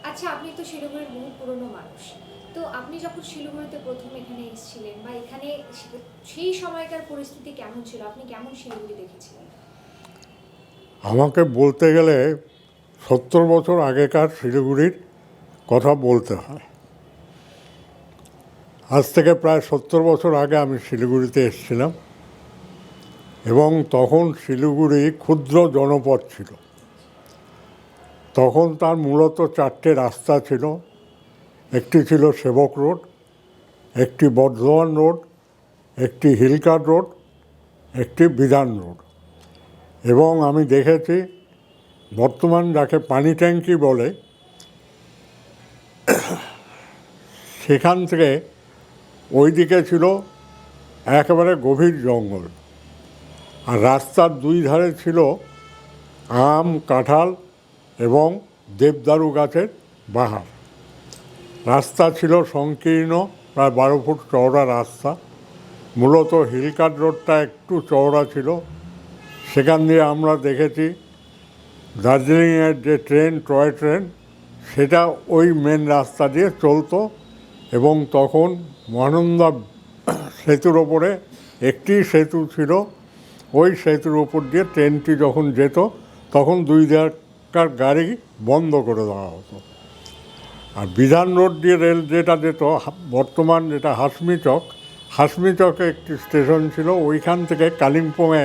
আচ্ছা, আপনি তো শিলিগুড়ির বহু পুরনো মানুষ, তো আপনি যখন শিলিগুড়িতে প্রথম এখানে এসেছিলেন বা এখানে সেই সময়কার পরিস্থিতি কেমন ছিল, আপনি কেমন শিলিগুড়ি দেখেছিলেন? আমাকে বলতে গেলে 70 বছর আগেকার শিলিগুড়ির কথা বলতে হয়। আজ থেকে প্রায় 70 বছর আগে আমি শিলিগুড়িতে এসেছিলাম এবং তখন শিলিগুড়ি ক্ষুদ্র জনপদ ছিল। তখন তার মূলত 4টে রাস্তা ছিল। একটি ছিল সেবক রোড, একটি বর্ধমান রোড, একটি হিলকার রোড, একটি বিধান রোড। এবং আমি দেখেছি বর্তমান যাকে পানি ট্যাঙ্কি বলে, সেখান থেকে ওই দিকে ছিল একেবারে গভীর জঙ্গল, আর রাস্তার দুই ধারে ছিল আম, কাঁঠাল এবং দেবদারু গাছের বাহার। রাস্তা ছিল সংকীর্ণ, প্রায় 12 ফুট চওড়া রাস্তা। মূলত হিলকাট রোডটা একটু চওড়া ছিল। সেখান দিয়ে আমরা দেখেছি দার্জিলিংয়ের যে ট্রেন, টয় ট্রেন, সেটা ওই মেন রাস্তা দিয়ে চলতো। এবং তখন মহানন্দা সেতুর ওপরে একটি সেতু ছিল। ওই সেতুর ওপর দিয়ে ট্রেনটি যখন যেত তখন দুই ধাক্কার গাড়ি বন্ধ করে দেওয়া হতো। আর বিধান রোড দিয়ে রেল যেটা যেত, বর্তমান যেটা হাসমি চকে একটি স্টেশন ছিল। ওইখান থেকে কালিম্পংয়ে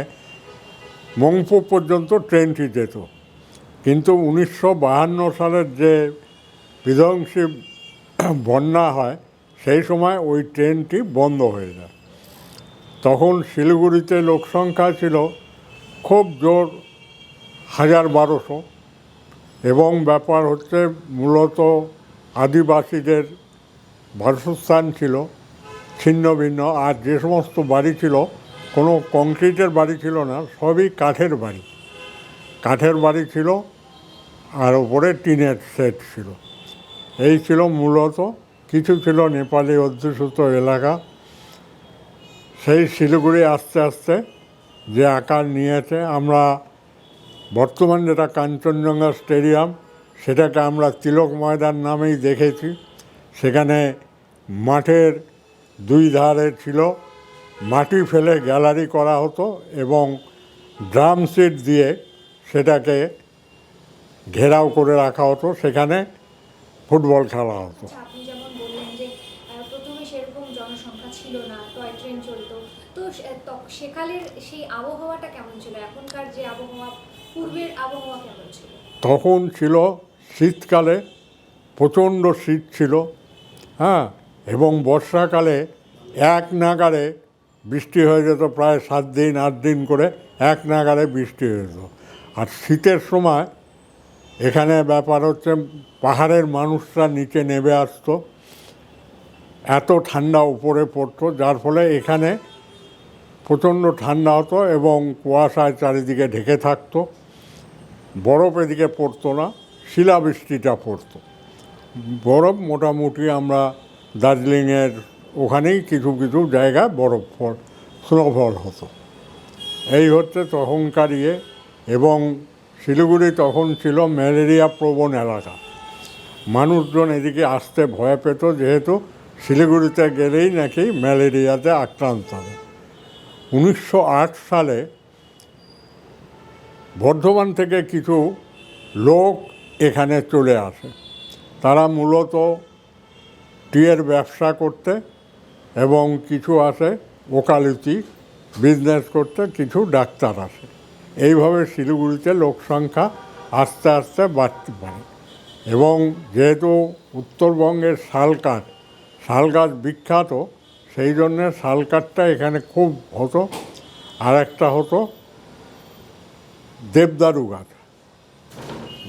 মংপো পর্যন্ত ট্রেনটি যেত। কিন্তু 1952 সালের যে বিধ্বংসী বন্যা হয়, সেই সময় ওই ট্রেনটি বন্ধ হয়ে যায়। তখন শিলিগুড়িতে লোকসংখ্যা ছিল খুব জোর 1200। এবং ব্যাপার হচ্ছে মূলত আদিবাসীদের বাসস্থান ছিল ছিন্ন ভিন্ন। আর যে সমস্ত বাড়ি ছিল, কোনো কংক্রিটের বাড়ি ছিল না, সবই কাঠের বাড়ি ছিল, আর ওপরে টিনের সেট ছিল। এই ছিল মূলত। কিছু ছিল নেপালি অধ্যুষিত এলাকা। সেই শিলিগুড়ি আস্তে আস্তে যে আকার নিয়েছে, আমরা বর্তমান যেটা কাঞ্চনজঙ্ঘা স্টেডিয়াম, সেটাকে আমরা তিলক ময়দান নামেই দেখেছি। সেখানে মাঠের দুই ধারে ছিল মাটি ফেলে গ্যালারি করা হতো এবং ড্রাম সিট দিয়ে সেটাকে ঘেরাও করে রাখা হতো। সেখানে ফুটবল খেলা হতো। আপনি যেমন বললেন যে প্রথমে সেরকম জনসংখ্যা ছিল না, টয় ট্রেন চলতো, তো সেকালের সেই আবহাওয়াটা কেমন ছিল? এখনকার যে আবহাওয়া, পূর্বের আবহাওয়া কেমন ছিল? তখন ছিল শীতকালে প্রচণ্ড শীত ছিল, হ্যাঁ, এবং বর্ষাকালে এক নাগাড়ে বৃষ্টি হয়ে যেত। প্রায় 7 দিন 8 দিন করে এক নাগাড়ে বৃষ্টি হয়ে যেত। আর শীতের সময় এখানে ব্যাপার হচ্ছে পাহাড়ের মানুষরা নিচে নেমে আসতো, এত ঠান্ডা উপরে পড়তো, যার ফলে এখানে প্রচণ্ড ঠান্ডা হতো এবং কুয়াশায় চারিদিকে ঢেকে থাকতো। বরফ এদিকে পড়তো না, শিলাবৃষ্টিটা পড়তো। বরফ মোটামুটি আমরা দার্জিলিংয়ের ওখানেই কিছু কিছু জায়গায় স্নোফল হতো। এই হচ্ছে তখনকার ইয়ে। এবং শিলিগুড়ি তখন ছিল ম্যালেরিয়া প্রবণ এলাকা। মানুষজন এদিকে আসতে ভয় পেত, যেহেতু শিলিগুড়িতে গেলেই নাকি ম্যালেরিয়াতে আক্রান্ত হবে। 1908 সালে বর্ধমান থেকে কিছু লোক এখানে চলে আসে। তারা মূলত টিয়ের ব্যবসা করতে এবং কিছু আসে ওকালতি বিজনেস করতে, কিছু ডাক্তার আসে। এইভাবে শিলিগুড়িতে লোক সংখ্যা আস্তে আস্তে বাড়তে পারে। এবং যেহেতু উত্তরবঙ্গের শাল গাছ বিখ্যাত, সেই জন্যে শাল কাঠটা এখানে খুব হতো। আর একটা হতো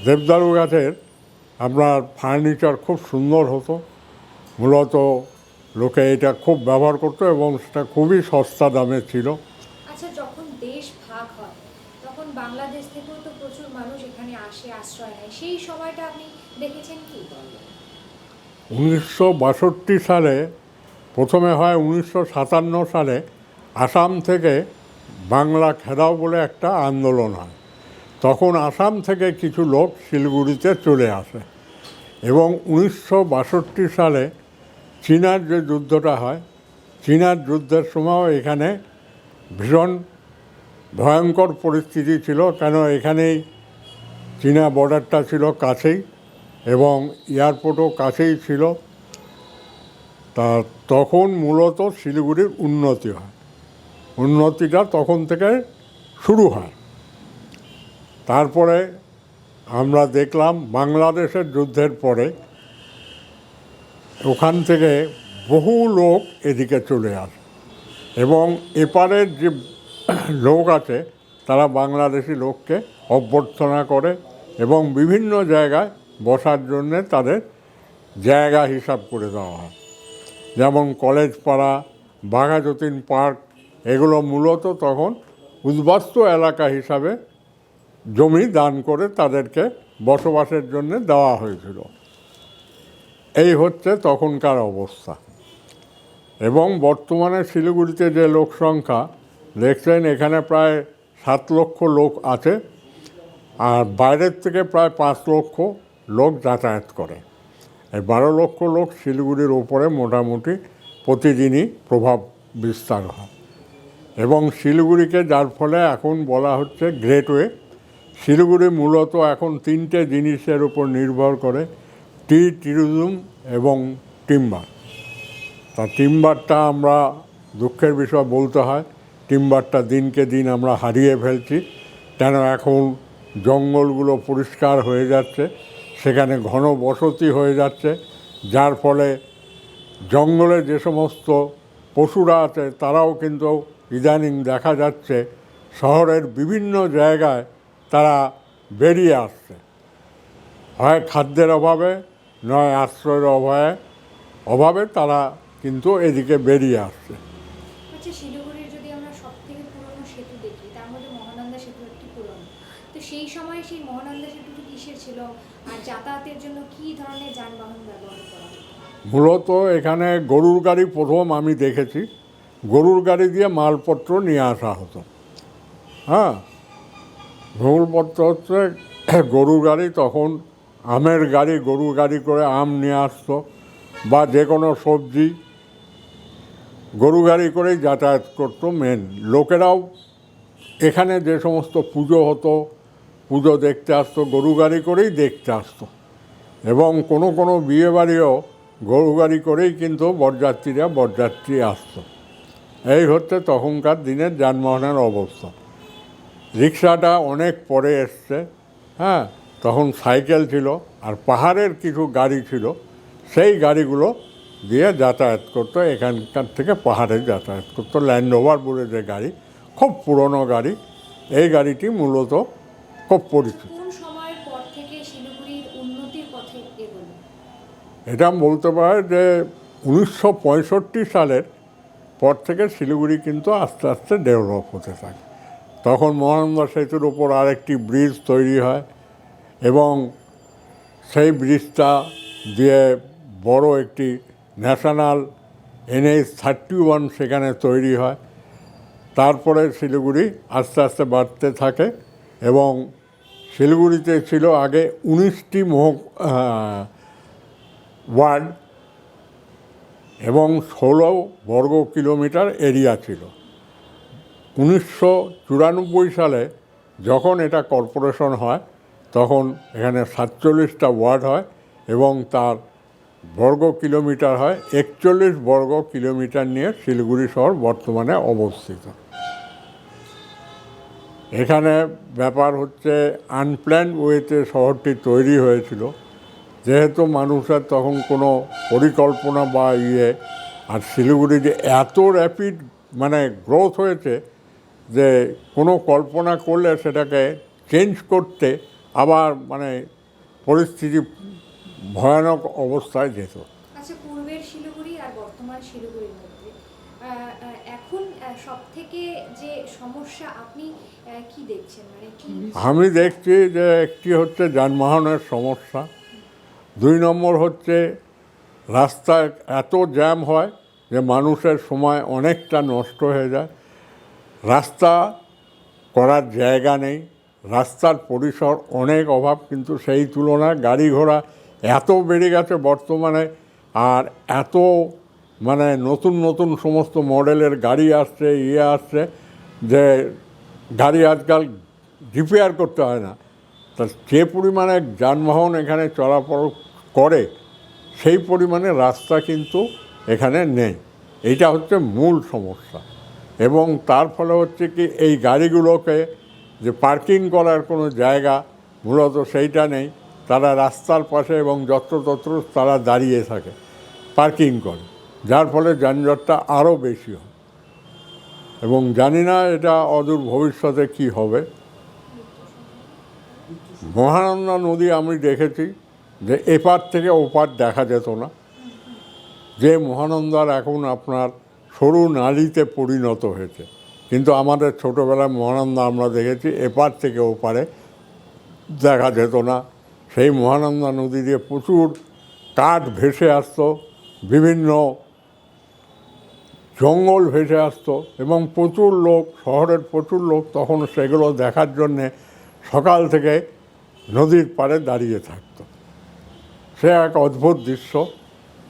দেবদারু গাছের আপনার ফার্নিচার খুব সুন্দর হতো। মূলত লোকে এটা খুব ব্যবহার করতো এবং সেটা খুবই সস্তা দামে ছিল। আচ্ছা, যখন দেশ ভাগ হয় তখন বাংলাদেশ থেকেও তো প্রচুর মানুষ এখানে আসে, আশ্রয় নেয়, সেই সময়টা আপনি দেখেছেন কি? 1962 সালে প্রথমে হয়, 1957 সালে আসাম থেকে বাংলা খেদাও বলে একটা আন্দোলন হয়। তখন আসাম থেকে কিছু লোক শিলিগুড়িতে চলে আসে এবং 1962 সালে চীনার যে যুদ্ধটা হয়, চীনার যুদ্ধের সময়ও এখানে ভীষণ ভয়ঙ্কর পরিস্থিতি ছিল, কেন এখানেই চীনা বর্ডারটা ছিল কাছেই এবং এয়ারপোর্টও কাছেই ছিল। তা তখন মূলত শিলিগুড়ির উন্নতি হয়, উন্নতিটা তখন থেকে শুরু হয়। তারপরে আমরা দেখলাম বাংলাদেশের যুদ্ধের পরে ওখান থেকে বহু লোক এদিকে চলে আসে এবং এপারের যে লোক আছে তারা বাংলাদেশি লোককে অভ্যর্থনা করে এবং বিভিন্ন জায়গায় বসার জন্যে তাদের জায়গা হিসাব করে দেওয়া হয়। যেমন কলেজ পাড়া, বাঘাযতীন পার্ক, এগুলো মূলত তখন উদ্বাস্তু এলাকা হিসাবে জমি দান করে তাদেরকে বসবাসের জন্য দেওয়া হয়েছিল। এই হচ্ছে তখনকার অবস্থা। এবং বর্তমানে শিলিগুড়িতে যে লোক সংখ্যা দেখছেন, এখানে প্রায় 7 লক্ষ লোক আছে, আর বাইরের থেকে প্রায় 5 লক্ষ লোক যাতায়াত করে। এই 12 লক্ষ লোক শিলিগুড়ির ওপরে মোটামুটি প্রতিদিনই প্রভাব বিস্তার হয়। এবং শিলিগুড়িকে যার ফলে এখন বলা হচ্ছে গ্রেটওয়ে। শিলিগুড়ি মূলত এখন 3টে জিনিসের উপর নির্ভর করে, ট্যুরিজম এবং টিম্বার। তা টিম্বারটা আমরা দুঃখের বিষয় বলতে হয়, টিম্বারটা দিনকে দিন আমরা হারিয়ে ফেলছি, কেন এখন জঙ্গলগুলো পরিষ্কার হয়ে যাচ্ছে, সেখানে ঘন বসতি হয়ে যাচ্ছে, যার ফলে জঙ্গলে যে সমস্ত পশুরা আছে তারাও কিন্তু ইদানিং দেখা যাচ্ছে শহরের বিভিন্ন জায়গায় তারা বেরিয়ে আসছে, হয় খাদ্যের অভাবে নয় আশ্রয়ের অভাবে তারা কিন্তু এদিকে বেরিয়ে আসছে। আচ্ছা, শিলিগুড়ির যদি আমরা সব থেকে পুরনো সেতু দেখি, তার মধ্যে মহানন্দা সেতু একটি পুরনো। তো সেই সময় সেই মহানন্দা সেতুটি কিসের ছিল, আর যাতায়াতের জন্য কী ধরনের যানবাহন ব্যবহার করা হতো? মূলত এখানে গরুর গাড়ি প্রথম আমি দেখেছি, গরুর গাড়ি দিয়ে মালপত্র নিয়ে আসা হতো। হ্যাঁ, মালপত্র হচ্ছে গরুর গাড়ি, তখন আমের গাড়ি, গরুর গাড়ি করে আম নিয়ে আসতো, বা যে কোনো সবজি গরু গাড়ি করেই যাতায়াত করতো। মেন লোকেরাও এখানে যে সমস্ত পুজো হতো, পুজো দেখতে আসতো, গরু গাড়ি করেই দেখতে আসতো। এবং কোনো কোনো বিয়েবাড়িও গরু গাড়ি করেই কিন্তু বরযাত্রী আসতো। এই হচ্ছে তখনকার দিনের যানবাহনের অবস্থা। রিক্সাটা অনেক পরে এসছে। হ্যাঁ, তখন সাইকেল ছিল, আর পাহাড়ের কিছু গাড়ি ছিল, সেই গাড়িগুলো দিয়ে যাতায়াত করতো, এখানকার থেকে পাহাড়ে যাতায়াত করতো। ল্যান্ড রোভার বলে যে গাড়ি, খুব পুরনো গাড়ি, এই গাড়িটি মূলত খুব পরিচিত। কোন সময়ের পর থেকে শিলিগুড়ির উন্নতির পথে এগোলো? এটা বলতে পারে যে 1965 সালের পর থেকে শিলিগুড়ি কিন্তু আস্তে আস্তে ডেভেলপ হতে থাকে। তখন মহানন্দা সেতুর ওপর আরেকটি ব্রিজ তৈরি হয় এবং সেই ব্রিজটা দিয়ে বড় একটি ন্যাশনাল NH-31 সেখানে তৈরি হয়। তারপরে শিলিগুড়ি আস্তে আস্তে বাড়তে থাকে এবং শিলিগুড়িতে ছিল আগে 19টি ওয়ার্ড এবং 16 বর্গ কিলোমিটার এরিয়া ছিল। 1994 সালে যখন এটা কর্পোরেশন হয়, তখন এখানে 47টা ওয়ার্ড হয় এবং তার বর্গ কিলোমিটার হয় 41 বর্গ কিলোমিটার নিয়ে শিলিগুড়ি শহর বর্তমানে অবস্থিত। এখানে ব্যাপার হচ্ছে আনপ্ল্যান্ড ওয়েতে শহরটি তৈরি হয়েছিল, যেহেতু মানুষের তখন কোনো পরিকল্পনা বা আর শিলিগুড়ি যে এত র্যাপিড গ্রোথ হয়েছে যে কোনো কল্পনা করলে সেটাকে চেঞ্জ করতে আবার পরিস্থিতি ভয়ানক অবস্থায় যেত। আচ্ছা, পূর্বের শিলিগুড়ি আর বর্তমান শিলিগুড়ির মধ্যে এখন সব থেকে যে সমস্যা আপনি কি দেখছেন, কি? আমি দেখছি যে একটি হচ্ছে যানবাহনের সমস্যা, 2 নম্বর হচ্ছে রাস্তায় এত জ্যাম হয় যে মানুষের সময় অনেকটা নষ্ট হয়ে যায়, রাস্তা করার জায়গা নেই, রাস্তার পরিসর অনেক অভাব, কিন্তু সেই তুলনায় গাড়ি ঘোড়া এত বেড়ে গেছে বর্তমানে, আর এত মানে নতুন নতুন সমস্ত মডেলের গাড়ি আসছে, আসছে যে গাড়ি আজকাল রিপেয়ার করতে হয় না। তা যে পরিমাণে যানবাহন এখানে চলাচল করে সেই পরিমাণে রাস্তা কিন্তু এখানে নেই। এইটা হচ্ছে মূল সমস্যা। এবং তার ফলে হচ্ছে কি, এই গাড়িগুলোকে যে পার্কিং করার কোনো জায়গা মূলত সেইটা নেই। তারা রাস্তার পাশে এবং যত্রতত্র তারা দাঁড়িয়ে থাকে, পার্কিং করে, যার ফলে যানজটটা আরও বেশি হয়। এবং জানি না এটা অদূর ভবিষ্যতে কি হবে। মহানন্দা নদী আমি দেখেছি যে এপার থেকে ওপার দেখা যেত না, যে মহানন্দার এখন আপনার সরু নালীতে পরিণত হয়েছে। কিন্তু আমাদের ছোটোবেলায় মহানন্দা আমরা দেখেছি এপার থেকে ওপারে দেখা যেত না। সেই মহানন্দা নদী দিয়ে প্রচুর কাঠ ভেসে আসতো, বিভিন্ন জঙ্গল ভেসে আসতো, এবং প্রচুর লোক, শহরের প্রচুর লোক তখন সেগুলো দেখার জন্যে সকাল থেকে নদীর পাড়ে দাঁড়িয়ে থাকতো। সে এক অদ্ভুত দৃশ্য,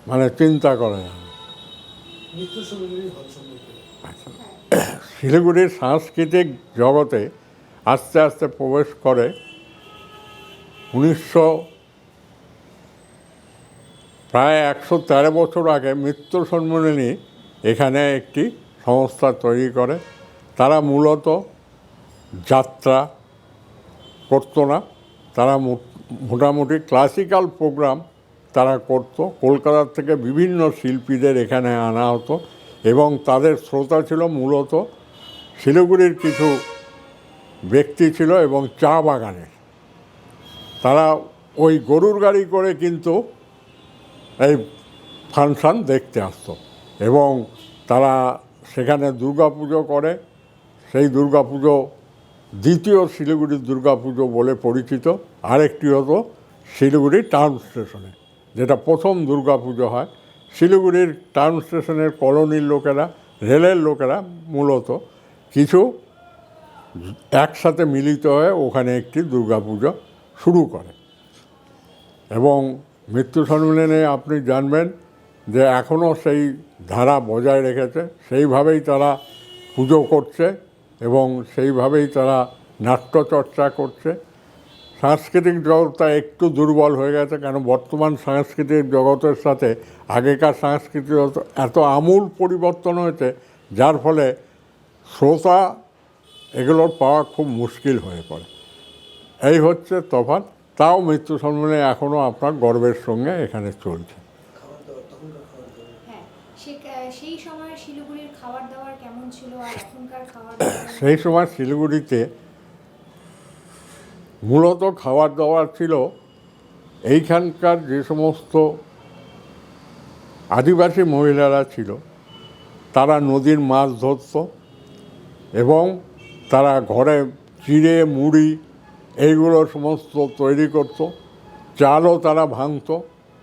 মানে চিন্তা করা যায় না। শিলিগুড়ির সাংস্কৃতিক জগতে আস্তে আস্তে প্রবেশ করে 113 বছর আগে মৃত্যু সম্মিলনী এখানে একটি সংস্থা তৈরি করে। তারা মূলত যাত্রা করতো না, তারা মোটামুটি ক্লাসিক্যাল প্রোগ্রাম তারা করত। কলকাতার থেকে বিভিন্ন শিল্পীদের এখানে আনা হতো, এবং তাদের শ্রোতা ছিল মূলত শিলিগুড়ির কিছু ব্যক্তি ছিল এবং চা বাগানের। তারা ওই গরুর গাড়ি করে কিন্তু এই ফাংশন দেখতে আসতো, এবং তারা সেখানে দুর্গাপুজো করে। সেই দুর্গাপুজো দ্বিতীয় শিলিগুড়ির দুর্গাপুজো বলে পরিচিত। আরেকটি হতো শিলিগুড়ি টাউন স্টেশনে, যেটা প্রথম দুর্গাপুজো হয়। শিলিগুড়ির টাউন স্টেশনের কলোনির লোকেরা, রেলের লোকেরা মূলত কিছু একসাথে মিলিত হয়ে ওখানে একটি দুর্গাপুজো শুরু করে। এবং মৃত্যু সম্মেলনে আপনি জানবেন যে এখনও সেই ধারা বজায় রেখেছে, সেইভাবেই তারা পুজো করছে এবং সেইভাবেই তারা নাট্যচর্চা করছে। সাংস্কৃতিক জগৎটা একটু দুর্বল হয়ে গেছে, কারণ বর্তমান সাংস্কৃতিক জগতের সাথে আগেকার সাংস্কৃতিক এত আমূল পরিবর্তন হয়েছে, যার ফলে শ্রোতা এগুলোর পাওয়া খুব মুশকিল হয়ে পড়ে। এই হচ্ছে তফাৎ। তাও মৃত্যু সম্মেলনে এখনও আপনার গর্বের সঙ্গে এখানে চলছে। সেই সময় শিলিগুড়ির খাবার দাবার কেমন ছিল আর এখনকার খাবার দাবার? সেই সময় শিলিগুড়িতে মূলত খাবার দাবার ছিল, এইখানকার যে সমস্ত আদিবাসী মহিলারা ছিল তারা নদীর মাছ ধরত, এবং তারা ঘরে চিড়ে মুড়ি এইগুলো সমস্ত তৈরি করত, চালও তারা ভাঙত।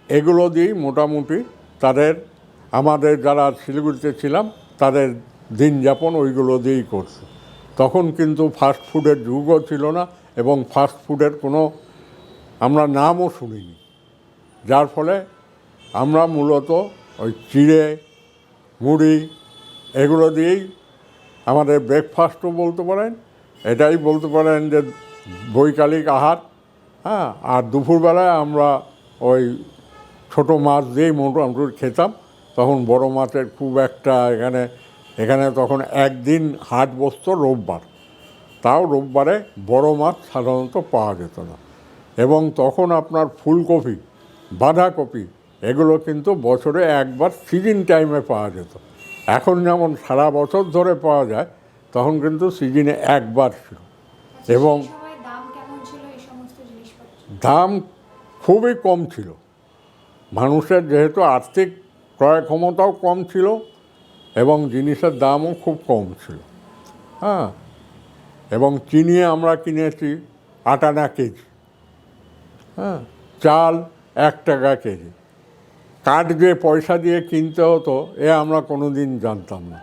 এগুলো দিয়েই মোটামুটি তাদের, আমাদের যারা শিলিগুড়িতে ছিলাম তাদের দিন যাপন ওইগুলো দিয়েই করছে। তখন কিন্তু ফাস্ট ফুডের যুগও ছিল না, এবং ফাস্ট ফুডের কোনো আমরা নামও শুনিনি, যার ফলে আমরা মূলত ওই চিড়ে মুড়ি এগুলো দিয়েই আমাদের ব্রেকফাস্টও বলতে পারেন, এটাই বলতে পারেন যে বৈকালিক আহার। হ্যাঁ, আর দুপুরবেলায় আমরা ওই ছোটো মাছ দিয়েই মোটামুটি খেতাম। তখন বড় মাছের খুব একটা এখানে তখন একদিন হাট বসত রোববার, তাও রোববারে বড় মাছ সাধারণত পাওয়া যেত না। এবং তখন আপনার ফুলকপি, বাঁধাকপি এগুলো কিন্তু বছরে একবার সিজন টাইমে পাওয়া যেত। এখন যেমন সারা বছর ধরে পাওয়া যায়, তখন কিন্তু সিজনে একবার ছিল। এবং দাম খুবই কম ছিল। মানুষের যেহেতু আর্থিক ক্রয় ক্ষমতাও কম ছিল, এবং জিনিসের দামও খুব কম ছিল। হ্যাঁ, এবং চিনি আমরা কিনেছি 8 আনা কেজি। হ্যাঁ, চাল 1 টাকা কেজি। কাঠ যে পয়সা দিয়ে কিনতে হতো আমরা কোনো দিন জানতাম না।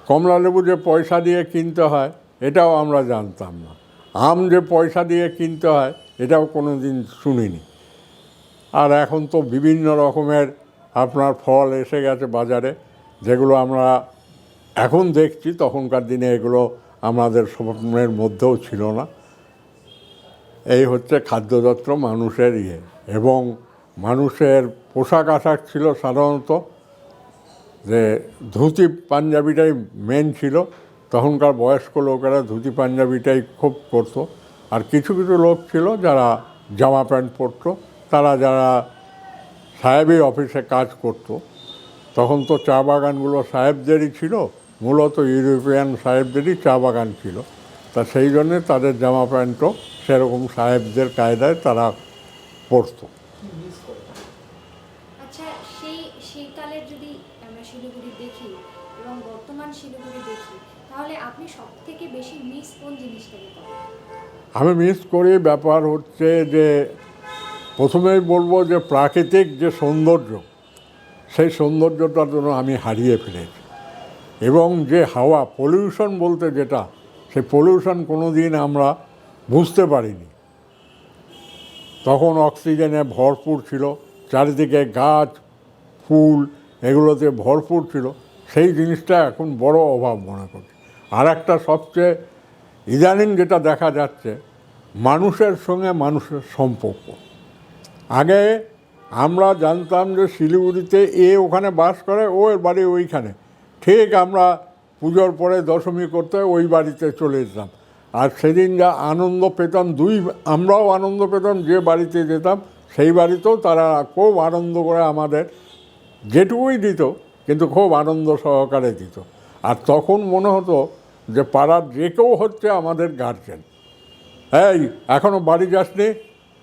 কমলা লেবু যে পয়সা দিয়ে কিনতে হয় এটাও আমরা জানতাম না। আম যে পয়সা দিয়ে কিনতে হয় এটাও কোনো দিন শুনিনি। আর এখন তো বিভিন্ন রকমের আপনার ফল এসে গেছে বাজারে, যেগুলো আমরা এখন দেখছি, তখনকার দিনে এগুলো আমাদের স্বপ্নের মধ্যেও ছিল না। এই হচ্ছে খাদ্যযন্ত্র মানুষের এবং মানুষের পোশাক আশাক ছিল সাধারণত যে ধুতি পাঞ্জাবিটাই মেন ছিল। তখনকার বয়স্ক লোকেরা ধুতি পাঞ্জাবিটাই খুব করতো। আর কিছু কিছু লোক ছিল যারা জামা প্যান্ট পরতো, তারা যারা সাহেবি অফিসে কাজ করতো। তখন তো চা বাগানগুলো সাহেবদেরই ছিল, মূলত ইউরোপিয়ান সাহেবদেরই চা বাগান ছিল। তা সেই জন্যে তাদের জামা প্যান্টও সেরকম সাহেবদের কায়দায় তারা পরতো। আচ্ছা, সেই কালের যদি আমরা শিলিগুড়ি দেখি এবং বর্তমান শিলিগুড়ি দেখি, তাহলে আপনি সব থেকে বেশি মিস কোন জিনিসটাকে করেন? আমি মিস করি ব্যাপার হচ্ছে যে প্রথমেই বলবো যে প্রাকৃতিক যে সৌন্দর্য, সেই সৌন্দর্যটার জন্য আমি হারিয়ে ফেলেছি। এবং যে হাওয়া পলিউশন বলতে যেটা, সেই পলিউশন কোনো দিন আমরা বুঝতে পারিনি। তখন অক্সিজেনে ভরপুর ছিল, চারিদিকে গাছ ফুল এগুলোতে ভরপুর ছিল। সেই জিনিসটা এখন বড় অভাব মনে করি। আর একটা সবচেয়ে ইদানিং যেটা দেখা যাচ্ছে, মানুষের সঙ্গে মানুষের সম্পর্ক। আগে আমরা জানতাম যে শিলিগুড়িতে ওখানে বাস করে, ওর বাড়ি ওইখানে, ঠিক আমরা পুজোর পরে দশমী করতে ওই বাড়িতে চলে যেতাম। আর সেদিন যা আনন্দ পেতাম, আমরাও আনন্দ পেতাম, যে বাড়িতে যেতাম সেই বাড়িতেও তারা খুব আনন্দ করে আমাদের যেটুকুই দিত, কিন্তু খুব আনন্দ সহকারে দিত। আর তখন মনে হতো যে পাড়ার যে কেউ হচ্ছে আমাদের গার্জেন। এই এখনও বাড়ি যাসনি,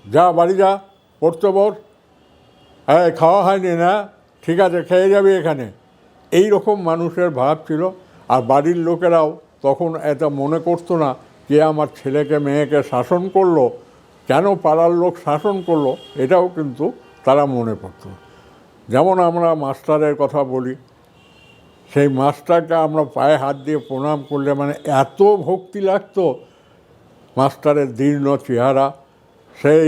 যা বাড়ি যা, পড়তে বস, খাওয়া হয়নি না, ঠিক আছে খেয়ে যাবি এখানে। এই রকম মানুষের ভাব ছিল। আর বাড়ির লোকেরাও তখন এটা মনে করতো না কে আমার ছেলেকে মেয়েকে শাসন করলো, কেন পাড়ার লোক শাসন করলো, এটাও কিন্তু তারা মনে করতো। যেমন আমরা মাস্টারের কথা বলি, সেই মাস্টারকে আমরা পায়ে হাত দিয়ে প্রণাম করলে মানে এত ভক্তি লাগতো। মাস্টারের দীর্ণ চেহারা, সেই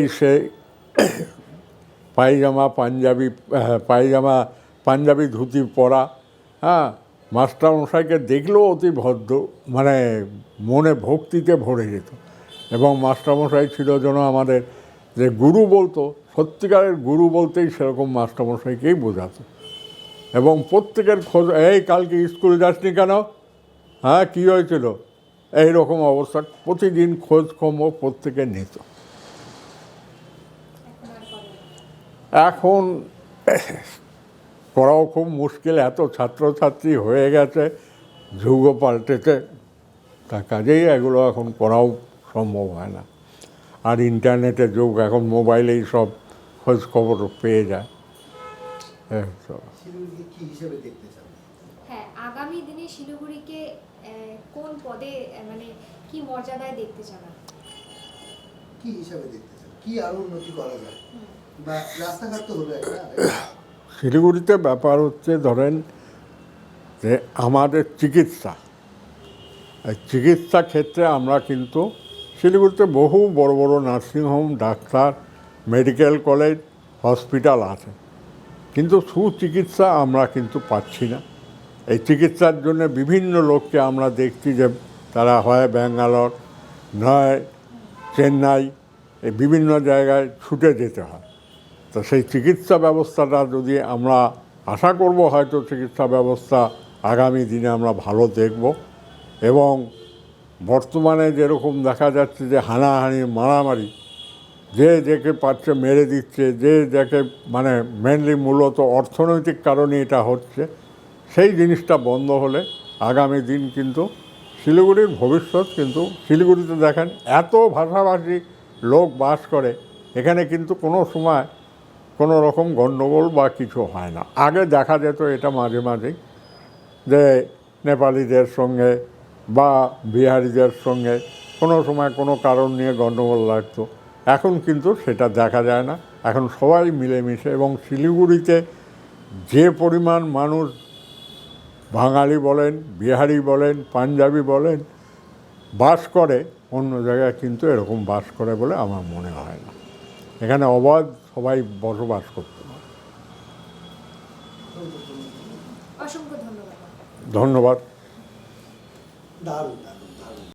পাঞ্জাবি ধুতি পরা, হ্যাঁ, মাস্টারমশাইকে দেখলেও অতি ভদ্র, মানে মনে ভক্তিতে ভরে যেত। এবং মাস্টারমশাই ছিল যেন আমাদের যে গুরু বলতো, সত্যিকারের গুরু বলতেই সেরকম মাস্টারমশাইকেই বোঝাতো। এবং প্রত্যেকের খোঁজ, এই কালকে স্কুল যাসনি কেন, হ্যাঁ কী হয়েছিল, এই রকম অবস্থা, প্রতিদিন খোঁজ খবর প্রত্যেকে নিত। এখন করাও খুব মুশকিল, এত ছাত্রছাত্রী হয়ে গেছে, যুগও পাল্টেছে, তার কাজেই এগুলো এখন করাও সম্ভব হয় না। আর ইন্টারনেটের যুগ, এখন মোবাইলেই সব খোঁজ খবর পেয়ে যায়। হ্যাঁ, আগামী দিনে শিলিগুড়িকে কোন পদে, মানে কি মর্যাদায় দেখতে চান, কি হিসাবে দেখতে চান, কি আরো উন্নতি করা যায়, বা রাস্তাঘাট তো হলো একটা। শিলিগুড়িতে ব্যাপার হচ্ছে ধরেন যে আমাদের চিকিৎসা, এই চিকিৎসা ক্ষেত্রে আমরা কিন্তু শিলিগুড়িতে বহু বড় বড় nursing home, doctor, medical college, hospital আছে, কিন্তু সুচিকিৎসা আমরা কিন্তু পাচ্ছি না। এই চিকিৎসার জন্য বিভিন্ন লোককে আমরা দেখছি যে তারা হয় ব্যাঙ্গালোর, নয় চেন্নাই, এই বিভিন্ন জায়গায় ছুটে যেতে হয়। তো সেই চিকিৎসা ব্যবস্থাটা যদি আমরা আশা করব, হয়তো চিকিৎসা ব্যবস্থা আগামী দিনে আমরা ভালো দেখব। এবং বর্তমানে যেরকম দেখা যাচ্ছে যে হানাহানি মারামারি, যে যাকে পাচ্ছে মেরে দিচ্ছে, যে যাকে, মানে মেনলি মূলত অর্থনৈতিক কারণে এটা হচ্ছে, সেই জিনিসটা বন্ধ হলে আগামী দিন কিন্তু শিলিগুড়ির ভবিষ্যৎ, কিন্তু শিলিগুড়িতে দেখেন এত ভাষাভাষী লোক বাস করে, এখানে কিন্তু কোনো সময় কোনো রকম গণ্ডগোল বা কিছু হয় না। আগে দেখা যেত এটা মাঝে মাঝেই, যে নেপালিদের সঙ্গে বা বিহারিদের সঙ্গে কোনো সময় কোনো কারণ নিয়ে গণ্ডগোল লাগতো। এখন কিন্তু সেটা দেখা যায় না, এখন সবাই মিলেমিশে। এবং শিলিগুড়িতে যে পরিমাণ মানুষ, বাঙালি বলেন, বিহারি বলেন, পাঞ্জাবি বলেন, বাস করে, অন্য জায়গায় কিন্তু এরকম বাস করে বলে আমার মনে হয় না। এখানে অবাধ সবাই বসবাস করতে পারে। অসংখ্য ধন্যবাদ। ধন্যবাদ। দারুণ দারুণ।